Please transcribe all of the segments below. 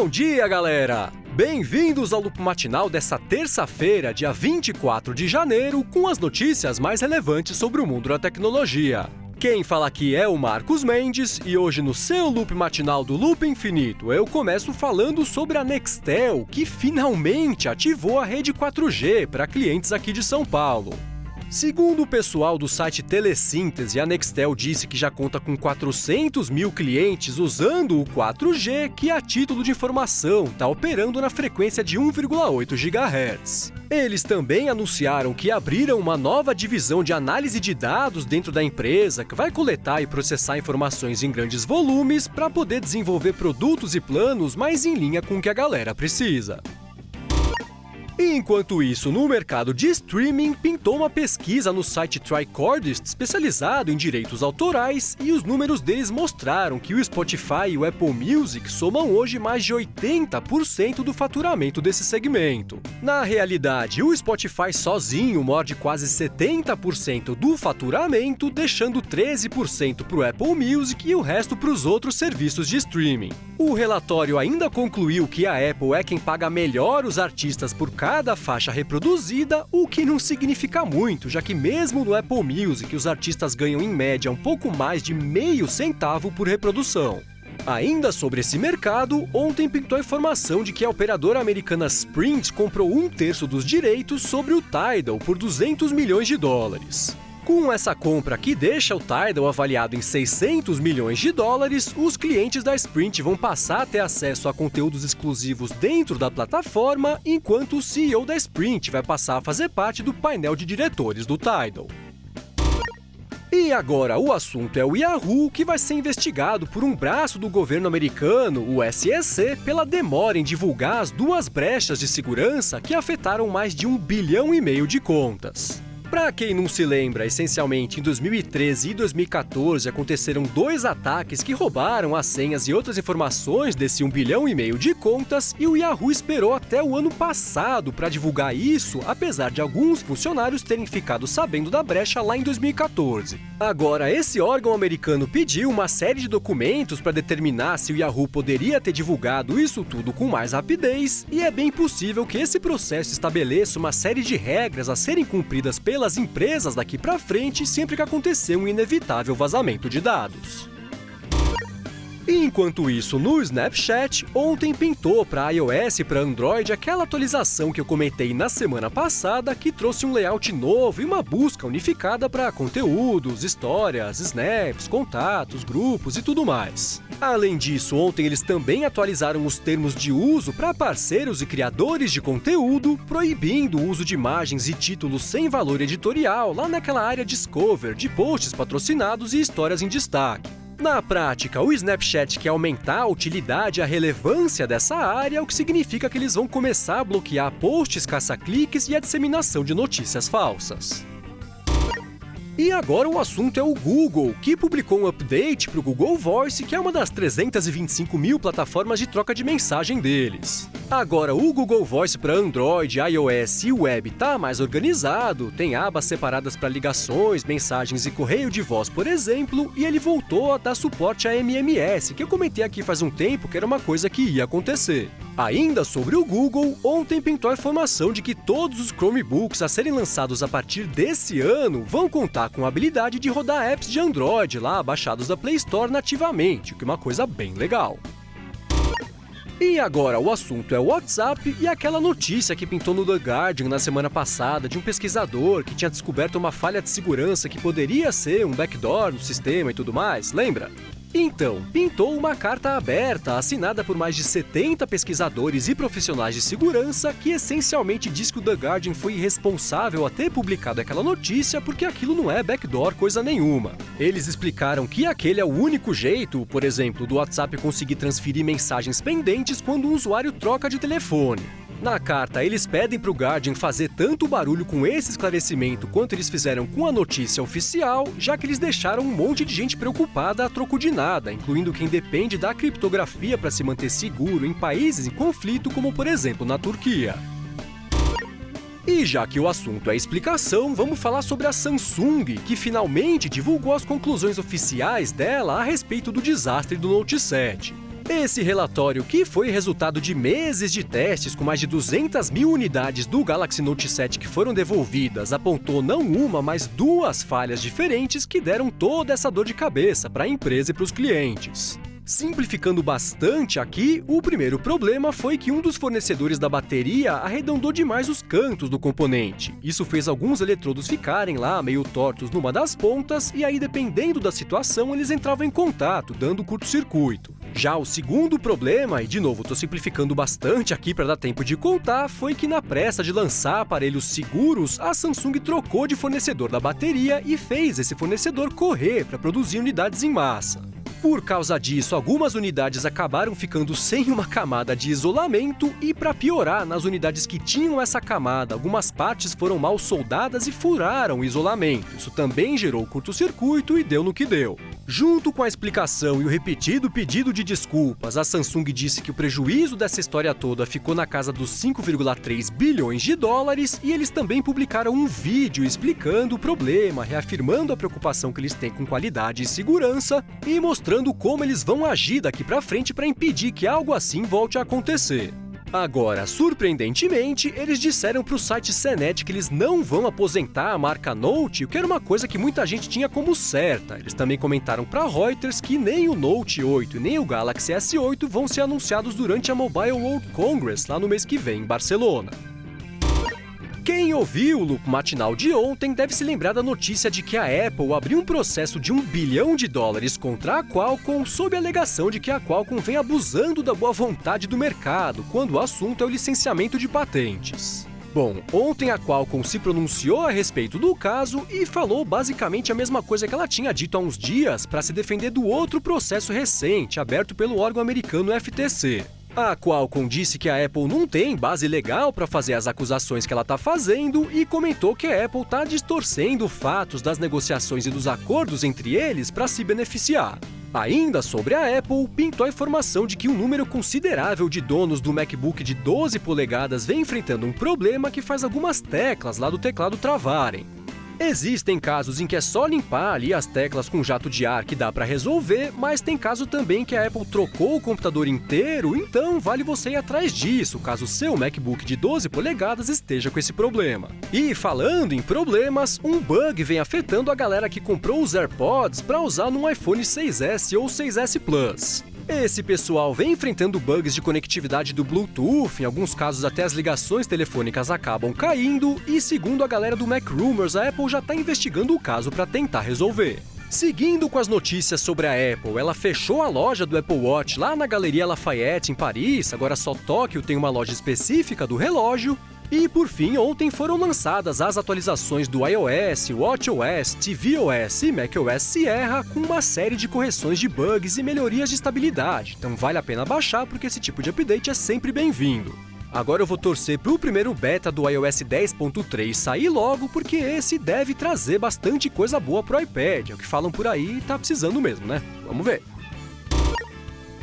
Bom dia, galera! Bem-vindos ao Loop Matinal dessa terça-feira, dia 24 de janeiro, com as notícias mais relevantes sobre o mundo da tecnologia. Quem fala aqui é o Marcos Mendes e hoje no seu Loop Matinal do Loop Infinito eu começo falando sobre a Nextel, que finalmente ativou a rede 4G para clientes aqui de São Paulo. Segundo o pessoal do site Telesíntese, a Nextel disse que já conta com 400 mil clientes usando o 4G, que a título de informação está operando na frequência de 1,8 GHz. Eles também anunciaram que abriram uma nova divisão de análise de dados dentro da empresa, que vai coletar e processar informações em grandes volumes para poder desenvolver produtos e planos mais em linha com o que a galera precisa. E enquanto isso, no mercado de streaming, pintou uma pesquisa no site Tricordist, especializado em direitos autorais, e os números deles mostraram que o Spotify e o Apple Music somam hoje mais de 80% do faturamento desse segmento. Na realidade, o Spotify sozinho morde quase 70% do faturamento, deixando 13% para o Apple Music e o resto para os outros serviços de streaming. O relatório ainda concluiu que a Apple é quem paga melhor os artistas por cada faixa reproduzida, o que não significa muito, já que mesmo no Apple Music os artistas ganham em média um pouco mais de meio centavo por reprodução. Ainda sobre esse mercado, ontem pintou a informação de que a operadora americana Sprint comprou 1/3 dos direitos sobre o Tidal por $200 milhões. Com essa compra que deixa o Tidal avaliado em $600 milhões, os clientes da Sprint vão passar a ter acesso a conteúdos exclusivos dentro da plataforma, enquanto o CEO da Sprint vai passar a fazer parte do painel de diretores do Tidal. E agora o assunto é o Yahoo, que vai ser investigado por um braço do governo americano, o SEC, pela demora em divulgar as 2 brechas de segurança que afetaram mais de 1,5 bilhão de contas. Para quem não se lembra, essencialmente em 2013 e 2014 aconteceram 2 ataques que roubaram as senhas e outras informações desse 1,5 bilhão de contas, e o Yahoo esperou até o ano passado para divulgar isso, apesar de alguns funcionários terem ficado sabendo da brecha lá em 2014. Agora, esse órgão americano pediu uma série de documentos para determinar se o Yahoo poderia ter divulgado isso tudo com mais rapidez, e é bem possível que esse processo estabeleça uma série de regras a serem cumpridas pelas empresas daqui para frente sempre que acontecer um inevitável vazamento de dados. E enquanto isso, no Snapchat, ontem pintou para iOS e para Android aquela atualização que eu comentei na semana passada, que trouxe um layout novo e uma busca unificada para conteúdos, histórias, snaps, contatos, grupos e tudo mais. Além disso, ontem eles também atualizaram os termos de uso para parceiros e criadores de conteúdo, proibindo o uso de imagens e títulos sem valor editorial lá naquela área Discover de posts patrocinados e histórias em destaque. Na prática, o Snapchat quer aumentar a utilidade e a relevância dessa área, o que significa que eles vão começar a bloquear posts caça-cliques e a disseminação de notícias falsas. E agora o assunto é o Google, que publicou um update para o Google Voice, que é uma das 325 mil plataformas de troca de mensagem deles. Agora, o Google Voice para Android, iOS e web está mais organizado, tem abas separadas para ligações, mensagens e correio de voz, por exemplo, e ele voltou a dar suporte a MMS, que eu comentei aqui faz um tempo que era uma coisa que ia acontecer. Ainda sobre o Google, ontem pintou a informação de que todos os Chromebooks a serem lançados a partir desse ano vão contar com a habilidade de rodar apps de Android lá baixados da Play Store nativamente, o que é uma coisa bem legal. E agora o assunto é o WhatsApp e aquela notícia que pintou no The Guardian na semana passada de um pesquisador que tinha descoberto uma falha de segurança que poderia ser um backdoor no sistema e tudo mais, lembra? Então, pintou uma carta aberta assinada por mais de 70 pesquisadores e profissionais de segurança que essencialmente diz que o The Guardian foi irresponsável a ter publicado aquela notícia porque aquilo não é backdoor coisa nenhuma. Eles explicaram que aquele é o único jeito, por exemplo, do WhatsApp conseguir transferir mensagens pendentes quando um usuário troca de telefone. Na carta, eles pedem para o Guardian fazer tanto barulho com esse esclarecimento quanto eles fizeram com a notícia oficial, já que eles deixaram um monte de gente preocupada a troco de nada, incluindo quem depende da criptografia para se manter seguro em países em conflito, como por exemplo na Turquia. E já que o assunto é explicação, vamos falar sobre a Samsung, que finalmente divulgou as conclusões oficiais dela a respeito do desastre do Note 7. Esse relatório, que foi resultado de meses de testes com mais de 200 mil unidades do Galaxy Note 7 que foram devolvidas, apontou não uma, mas duas falhas diferentes que deram toda essa dor de cabeça para a empresa e para os clientes. Simplificando bastante aqui, o primeiro problema foi que um dos fornecedores da bateria arredondou demais os cantos do componente. Isso fez alguns eletrodos ficarem lá meio tortos numa das pontas e aí, dependendo da situação, eles entravam em contato, dando curto-circuito. Já o segundo problema, e de novo estou simplificando bastante aqui para dar tempo de contar, foi que na pressa de lançar aparelhos seguros, a Samsung trocou de fornecedor da bateria e fez esse fornecedor correr para produzir unidades em massa. Por causa disso, algumas unidades acabaram ficando sem uma camada de isolamento e, para piorar, nas unidades que tinham essa camada, algumas partes foram mal soldadas e furaram o isolamento. Isso também gerou curto-circuito e deu no que deu. Junto com a explicação e o repetido pedido de desculpas, a Samsung disse que o prejuízo dessa história toda ficou na casa dos 5,3 bilhões de dólares e eles também publicaram um vídeo explicando o problema, reafirmando a preocupação que eles têm com qualidade e segurança e mostrando como eles vão agir daqui pra frente para impedir que algo assim volte a acontecer. Agora, surpreendentemente, eles disseram para o site CNET que eles não vão aposentar a marca Note, o que era uma coisa que muita gente tinha como certa. Eles também comentaram para Reuters que nem o Note 8 e nem o Galaxy S8 vão ser anunciados durante a Mobile World Congress, lá no mês que vem, em Barcelona. Quem ouviu o Loop Matinal de ontem deve se lembrar da notícia de que a Apple abriu um processo de $1 bilhão contra a Qualcomm sob a alegação de que a Qualcomm vem abusando da boa vontade do mercado, quando o assunto é o licenciamento de patentes. Bom, ontem a Qualcomm se pronunciou a respeito do caso e falou basicamente a mesma coisa que ela tinha dito há uns dias para se defender do outro processo recente, aberto pelo órgão americano FTC. A Qualcomm disse que a Apple não tem base legal para fazer as acusações que ela está fazendo e comentou que a Apple está distorcendo fatos das negociações e dos acordos entre eles para se beneficiar. Ainda sobre a Apple, pintou a informação de que um número considerável de donos do MacBook de 12 polegadas vem enfrentando um problema que faz algumas teclas lá do teclado travarem. Existem casos em que é só limpar ali as teclas com jato de ar que dá para resolver, mas tem caso também que a Apple trocou o computador inteiro, então vale você ir atrás disso, caso seu MacBook de 12 polegadas esteja com esse problema. E falando em problemas, um bug vem afetando a galera que comprou os AirPods para usar no iPhone 6S ou 6S Plus. Esse pessoal vem enfrentando bugs de conectividade do Bluetooth, em alguns casos até as ligações telefônicas acabam caindo, e segundo a galera do Mac Rumors, a Apple já está investigando o caso para tentar resolver. Seguindo com as notícias sobre a Apple, ela fechou a loja do Apple Watch lá na Galeria Lafayette, em Paris, agora só Tóquio tem uma loja específica do relógio. E, por fim, ontem foram lançadas as atualizações do iOS, watchOS, tvOS e macOS Sierra com uma série de correções de bugs e melhorias de estabilidade, então vale a pena baixar porque esse tipo de update é sempre bem-vindo. Agora eu vou torcer para o primeiro beta do iOS 10.3 sair logo, porque esse deve trazer bastante coisa boa pro iPad, é o que falam por aí e tá precisando mesmo, né? Vamos ver.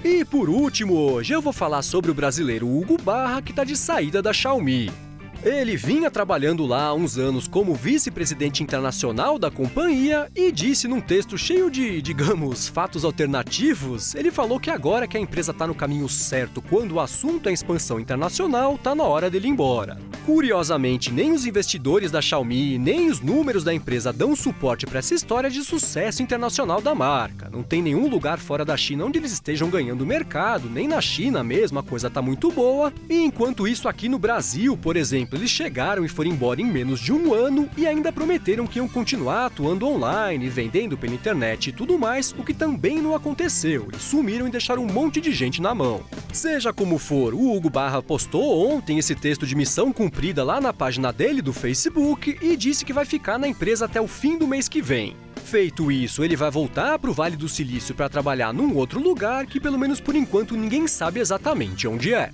E por último, hoje eu vou falar sobre o brasileiro Hugo Barra, que tá de saída da Xiaomi. Ele vinha trabalhando lá há uns anos como vice-presidente internacional da companhia e disse num texto cheio de, digamos, fatos alternativos, ele falou que agora que a empresa está no caminho certo quando o assunto é expansão internacional, tá na hora dele ir embora. Curiosamente, nem os investidores da Xiaomi, nem os números da empresa dão suporte para essa história de sucesso internacional da marca. Não tem nenhum lugar fora da China onde eles estejam ganhando mercado, nem na China mesmo a coisa tá muito boa. E enquanto isso aqui no Brasil, por exemplo, eles chegaram e foram embora em menos de um ano e ainda prometeram que iam continuar atuando online, vendendo pela internet e tudo mais, o que também não aconteceu. Eles sumiram e deixaram um monte de gente na mão. Seja como for, o Hugo Barra postou ontem esse texto de missão cumprida lá na página dele do Facebook e disse que vai ficar na empresa até o fim do mês que vem. Feito isso, ele vai voltar para o Vale do Silício para trabalhar num outro lugar que, pelo menos por enquanto, ninguém sabe exatamente onde é.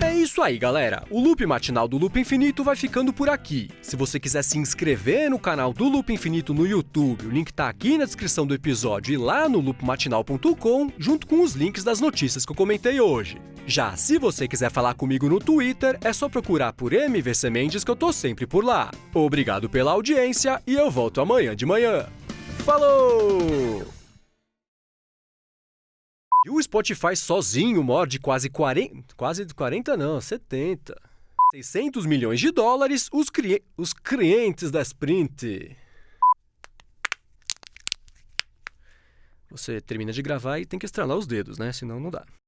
É isso aí, galera. O Loop Matinal do Loop Infinito vai ficando por aqui. Se você quiser se inscrever no canal do Loop Infinito no YouTube, o link tá aqui na descrição do episódio e lá no loopmatinal.com, junto com os links das notícias que eu comentei hoje. Já se você quiser falar comigo no Twitter, é só procurar por MVC Mendes que eu tô sempre por lá. Obrigado pela audiência e eu volto amanhã de manhã. Falou! E o Spotify sozinho morde quase 40 não, 70. 600 milhões de dólares os clientes da Sprint. Você termina de gravar e tem que estralar os dedos, né? Senão não dá.